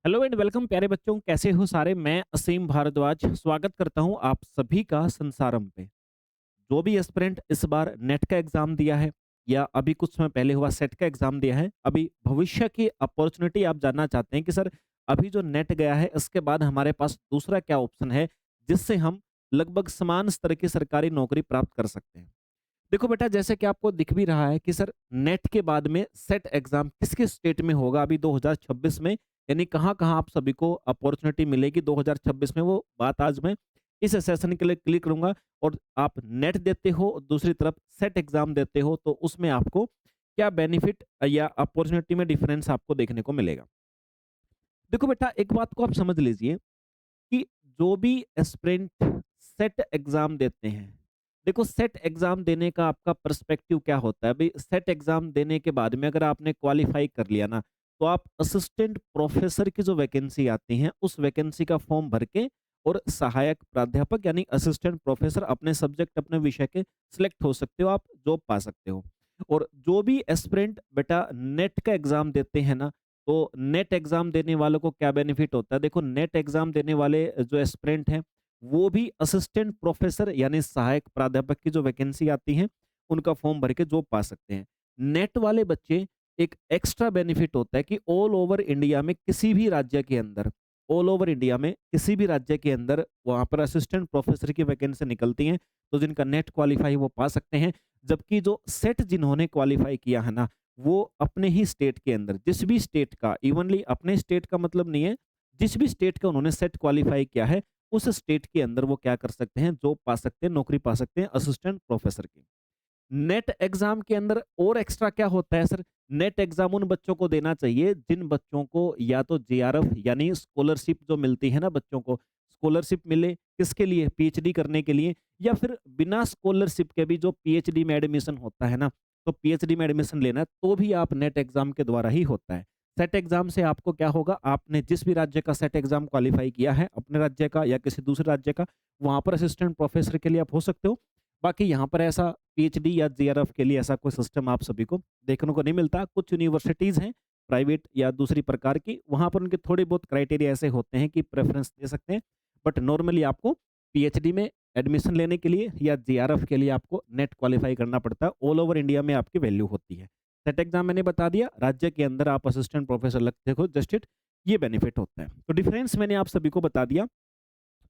Hello and welcome प्यारे बच्चों, कैसे हो सारे। मैं असीम भारद्वाज स्वागत करता हूं आप सभी का संसारम पे। जो भी एस्पिरेंट इस बार नेट का एग्जाम दिया है या अभी कुछ समय पहले हुआ सेट का एग्जाम दिया है, अभी भविष्य की अपॉर्चुनिटी आप जानना चाहते हैं कि सर अभी जो नेट गया है इसके बाद हमारे पास दूसरा क्या ऑप्शन है जिससे हम लगभग समान स्तर की सरकारी नौकरी प्राप्त कर सकते हैं। देखो बेटा, जैसे कि आपको दिख भी रहा है कि सर नेट के बाद में सेट एग्जाम किस किस स्टेट में होगा अभी 2026 में, यानी कहाँ कहाँ आप सभी को अपॉर्चुनिटी मिलेगी 2026 में, वो बात आज मैं इस सेशन के लिए क्लियर करूंगा। और आप नेट देते हो और दूसरी तरफ सेट एग्जाम देते हो तो उसमें आपको क्या बेनिफिट या अपॉर्चुनिटी में डिफरेंस आपको देखने को मिलेगा। देखो बेटा, एक बात को आप समझ लीजिए कि जो भी एस्पिरेंट सेट एग्जाम देते हैं, देखो सेट एग्जाम देने का आपका पर्सपेक्टिव क्या होता है। भाई सेट एग्जाम देने के बाद में अगर आपने क्वालिफाई कर लिया ना, तो आप असिस्टेंट प्रोफेसर की जो वैकेंसी आती है उस वैकेंसी का फॉर्म भर के और सहायक प्राध्यापक यानी असिस्टेंट प्रोफेसर अपने सब्जेक्ट अपने विषय के सिलेक्ट हो सकते हो, आप जॉब पा सकते हो। और जो भी एस्पिरेंट बेटा नेट का एग्जाम देते हैं ना, तो नेट एग्जाम देने वालों को क्या बेनिफिट होता है। देखो नेट एग्जाम देने वाले जो एस्पिरेंट हैं वो भी असिस्टेंट प्रोफेसर यानी सहायक प्राध्यापक की जो वैकेंसी आती है उनका फॉर्म भर के जॉब पा सकते हैं। नेट वाले बच्चे एक एक्स्ट्रा बेनिफिट होता है कि ऑल ओवर इंडिया में किसी भी राज्य के अंदर, ऑल ओवर इंडिया में किसी भी राज्य के अंदर वहां पर असिस्टेंट प्रोफेसर की वैकेंसी निकलती हैं, तो जिनका नेट क्वालिफाई वो पा सकते हैं। जबकि जो सेट जिन्होंने क्वालिफाई किया है ना, वो अपने ही स्टेट के अंदर जिस भी स्टेट का, इवनली अपने स्टेट का मतलब नहीं है, जिस भी स्टेट का उन्होंने सेट क्वालिफाई किया है उस स्टेट के अंदर वो क्या कर सकते हैं, जॉब पा सकते हैं, नौकरी पा सकते हैं असिस्टेंट प्रोफेसर की। नेट एग्जाम के अंदर और एक्स्ट्रा क्या होता है सर, नेट एग्जाम उन बच्चों को देना चाहिए जिन बच्चों को या तो जेआरएफ यानी स्कॉलरशिप जो मिलती है ना, बच्चों को स्कॉलरशिप मिले किसके लिए, पीएचडी करने के लिए, या फिर बिना स्कॉलरशिप के भी जो पीएचडी में एडमिशन होता है ना, तो पीएचडी में एडमिशन लेना तो भी आप नेट एग्जाम के द्वारा ही होता है। सेट एग्जाम से आपको क्या होगा, आपने जिस भी राज्य का सेट एग्जाम क्वालिफाई किया है अपने राज्य का या किसी दूसरे राज्य का, वहां पर असिस्टेंट प्रोफेसर के लिए आप हो सकते हो। बाकी यहाँ पर ऐसा पीएचडी या जेआरएफ के लिए ऐसा कोई सिस्टम आप सभी को देखने को नहीं मिलता। कुछ यूनिवर्सिटीज हैं प्राइवेट या दूसरी प्रकार की, वहां पर उनके थोड़े बहुत क्राइटेरिया ऐसे होते हैं कि प्रेफरेंस दे सकते हैं। बट नॉर्मली आपको पीएचडी में एडमिशन लेने के लिए या जेआरएफ के लिए आपको नेट क्वालिफाई करना पड़ता है। ऑल ओवर इंडिया में आपकी वैल्यू होती है। सेट एग्जाम मैंने बता दिया, राज्य के अंदर आप असिस्टेंट प्रोफेसर लगते हो जस्ट इट, ये बेनिफिट होता है। तो डिफरेंस मैंने आप सभी को बता दिया।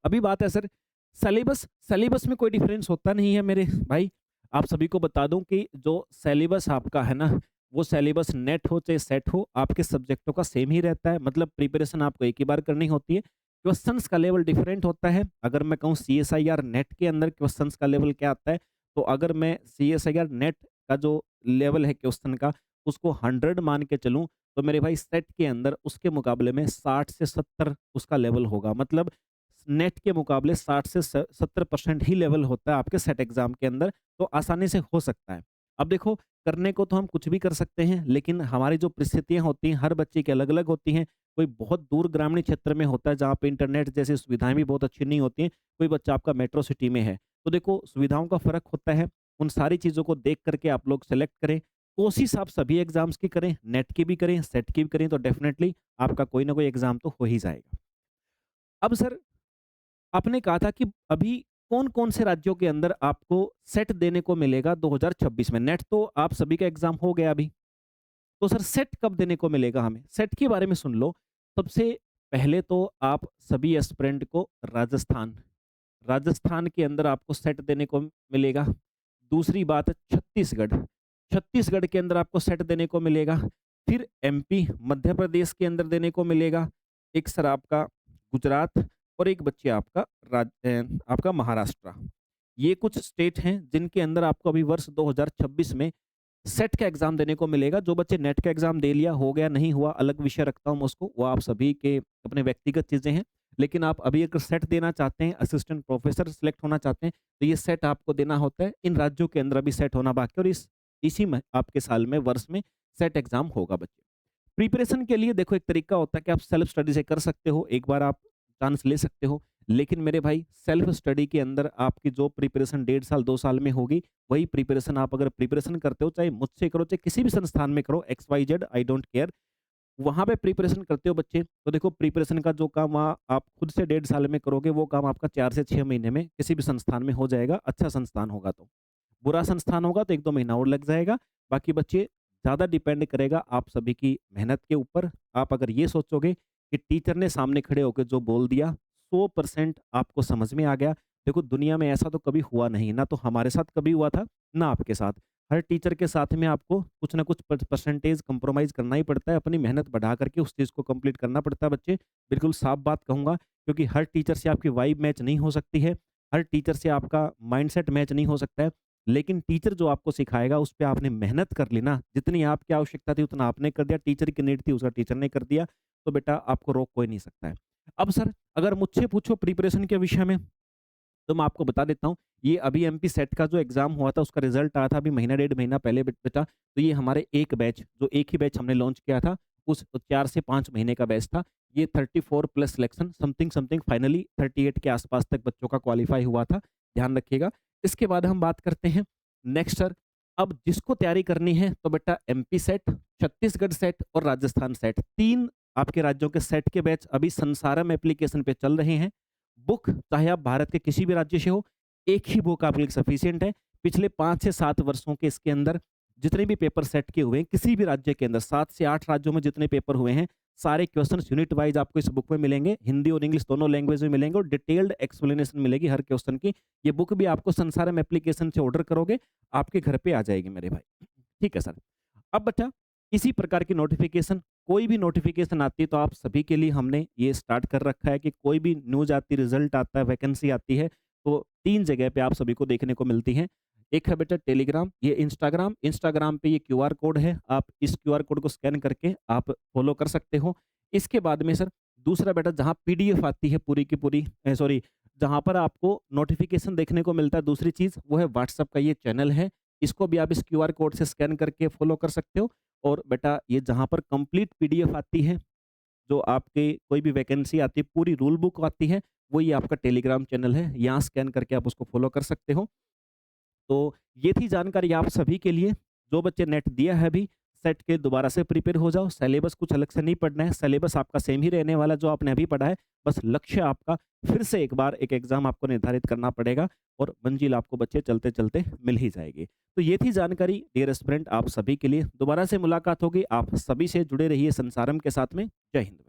अभी बात है सर सिलेबस, सिलेबस में कोई डिफरेंस होता नहीं है मेरे भाई। आप सभी को बता दूं कि जो सिलेबस आपका है ना, वो सिलेबस नेट हो चाहे सेट हो आपके सब्जेक्टों का सेम ही रहता है। मतलब प्रिपरेशन आपको एक ही बार करनी होती है। क्वेश्चंस का लेवल डिफरेंट होता है। अगर मैं कहूँ सीएसआईआर नेट के अंदर क्वेश्चंस का लेवल क्या आता है, तो अगर मैं सीएसआईआर नेट का जो लेवल है क्वेश्चन का उसको 100 मान के चलूं, तो मेरे भाई सेट के अंदर उसके मुकाबले में 60 से 70 उसका लेवल होगा। मतलब नेट के मुकाबले 60 से 70% ही लेवल होता है आपके सेट एग्जाम के अंदर, तो आसानी से हो सकता है। अब देखो, करने को तो हम कुछ भी कर सकते हैं, लेकिन हमारी जो परिस्थितियां होती हैं हर बच्चे की अलग अलग होती हैं। कोई बहुत दूर ग्रामीण क्षेत्र में होता है जहाँ पे इंटरनेट जैसी सुविधाएं भी बहुत अच्छी नहीं होती हैं, कोई बच्चा आपका मेट्रो सिटी में है, तो देखो सुविधाओं का फर्क होता है। उन सारी चीज़ों को देख करके आप लोग सेलेक्ट करें। कोशिश आप सभी एग्जाम्स की करें, नेट की भी करें, सेट की भी करें, तो डेफिनेटली आपका कोई ना कोई एग्जाम तो हो ही जाएगा। अब सर, आपने कहा था कि अभी कौन-कौन से राज्यों के अंदर आपको सेट देने को मिलेगा 2026 में। नेट तो आप सभी का एग्ज़ाम हो गया अभी। तो सर सेट कब देने को मिलेगा हमें? सेट के बारे में सुन लो। सबसे पहले तो आप सभी एस्पिरेंट को राजस्थान, राजस्थान के अंदर आपको सेट देने को मिलेगा। दूसरी बात है छत्तीसगढ़, छत्तीसगढ़ के अंदर आपको सेट देने को मिलेगा। फिर एमपी मध्य प्रदेश के अंदर देने को मिलेगा। एक सर आपका गुजरात और एक बच्चे आपका आपका महाराष्ट्र। ये कुछ स्टेट हैं जिनके अंदर आपको अभी वर्ष 2026 में सेट का एग्जाम देने को मिलेगा। जो बच्चे नेट का एग्जाम दे लिया, हो गया, नहीं हुआ अलग विषय रखता हूँ मैं उसको, वो आप सभी के अपने व्यक्तिगत चीजें हैं। लेकिन आप अभी अगर सेट देना चाहते हैं, असिस्टेंट प्रोफेसर सेलेक्ट होना चाहते हैं, तो ये सेट आपको देना होता है। इन राज्यों के अंदर अभी सेट होना बाकी है और इसी में आपके साल में वर्ष में सेट एग्जाम होगा बच्चे। प्रिपरेशन के लिए देखो एक तरीका होता है कि आप सेल्फ स्टडी से कर सकते हो, एक बार आप चांस ले सकते हो। लेकिन मेरे भाई सेल्फ स्टडी के अंदर आपकी जो प्रिपरेशन 1.5 साल 2 साल में होगी, वही प्रिपरेशन आप अगर प्रिपरेशन करते हो, चाहे मुझसे करो चाहे किसी भी संस्थान में करो, XYZ आई डोंट केयर, वहाँ पे प्रिपरेशन करते हो बच्चे, तो देखो प्रिपरेशन का जो काम वहाँ आप खुद से 1.5 साल में करोगे, वो काम आपका 4 से 6 महीने में किसी भी संस्थान में हो जाएगा, अच्छा संस्थान होगा तो। बुरा संस्थान होगा तो 1-2 महीना और लग जाएगा। बाकी बच्चे ज़्यादा डिपेंड करेगा आप सभी की मेहनत के ऊपर। आप अगर ये सोचोगे कि टीचर ने सामने खड़े होके जो बोल दिया, 100% आपको समझ में आ गया। देखो दुनिया में ऐसा तो कभी हुआ नहीं, ना तो हमारे साथ कभी हुआ था, ना आपके साथ। हर टीचर के साथ में आपको कुछ ना कुछ परसेंटेज कंप्रोमाइज़ करना ही पड़ता है, अपनी मेहनत बढ़ा करके उस चीज़ को कंप्लीट करना पड़ता है बच्चे। बिल्कुल साफ बात कहूँगा, क्योंकि हर टीचर से आपकी वाइब मैच नहीं हो सकती है, हर टीचर से आपका माइंडसेट मैच नहीं हो सकता है। लेकिन टीचर जो आपको सिखाएगा उस पे आपने मेहनत कर ली ना, जितनी आपकी आवश्यकता थी उतना आपने कर दिया, टीचर की नीड थी उसका टीचर ने कर दिया, तो बेटा आपको रोक कोई नहीं सकता है। अब सर अगर मुझसे पूछो प्रिपरेशन के विषय में, तो मैं आपको बता देता हूँ, ये अभी एमपी सेट का जो एग्ज़ाम हुआ था उसका रिज़ल्ट आया था अभी महीना डेढ़ महीना पहले बेटा, तो ये हमारे एक बैच जो एक ही बैच हमने लॉन्च किया था, उस 4 से 5 महीने का बैच था। ये 34 plus selection something something finally 38 के आस-पास तक बच्चों का क्वालीफाई हुआ था, ध्यान रखिएगा। इसके बाद हम बात करते हैं नेक्स्ट सर, अब जिसको तैयारी करनी है तो बेटा एमपी सेट, छत्तीसगढ़ सेट और राजस्थान सेट 3 आपके राज्यों के सेट के बैच अभी संसारम एप्लीकेशन पे चल रहे हैं। बुक चाहे आप भारत के किसी भी राज्य से हो, एक ही बुक आपके लिए सफिशिएंट है। पिछले 5 से 7 वर्षों के इसके अंदर जितने भी पेपर सेट किए हुए हैं, किसी भी राज्य के अंदर 7 से 8 राज्यों में जितने पेपर हुए हैं, सारे क्वेश्चंस यूनिट वाइज़ आपको इस बुक में मिलेंगे। हिंदी और इंग्लिश दोनों लैंग्वेज में मिलेंगे और डिटेल्ड एक्सप्लेनेशन मिलेगी हर क्वेश्चन की। ये बुक भी आपको संसारम एप्लीकेशन से ऑर्डर करोगे, आपके घर पे आ जाएगी मेरे भाई। ठीक है सर। अब बचा इसी प्रकार की नोटिफ़िकेशन, कोई भी नोटिफ़िकेशन आती है तो आप सभी के लिए हमने ये स्टार्ट कर रखा है कि कोई भी न्यूज़ आती है, रिज़ल्ट आता है, वैकेंसी आती है, तो 3 जगह पे आप सभी को देखने को मिलती हैं। एक है बेटा टेलीग्राम, ये इंस्टाग्राम पे ये क्यूआर कोड है, आप इस क्यूआर कोड को स्कैन करके आप फ़ॉलो कर सकते हो। इसके बाद में सर दूसरा बेटा जहाँ पीडीएफ आती है पूरी की पूरी सॉरी जहाँ पर आपको नोटिफ़िकेशन देखने को मिलता है, दूसरी चीज़ वो है व्हाट्सएप का ये चैनल है। इसको भी आप इस क्यूआर कोड से स्कैन करके फ़ॉलो कर सकते हो। और बेटा ये जहाँ पर कंप्लीट पीडीएफ आती है, जो आपके कोई भी वैकेंसी आती है, पूरी रूल बुक आती है, वो ये आपका टेलीग्राम चैनल है, यहाँ स्कैन करके आप उसको फ़ॉलो कर सकते हो। तो ये थी जानकारी आप सभी के लिए, जो बच्चे नेट दिया है अभी, सेट के दोबारा से प्रिपेयर हो जाओ, सिलेबस कुछ अलग से नहीं पढ़ना है, सिलेबस आपका सेम ही रहने वाला है जो आपने अभी पढ़ा है, बस लक्ष्य आपका फिर से एक बार एक एग्ज़ाम आपको निर्धारित करना पड़ेगा और मंजिल आपको बच्चे चलते-चलते मिल ही जाएगी। तो ये थी जानकारी डियर एस्पिरेंट आप सभी के लिए, दोबारा से मुलाकात होगी, आप सभी से जुड़े रहिए संसारम के साथ में। जय हिंद।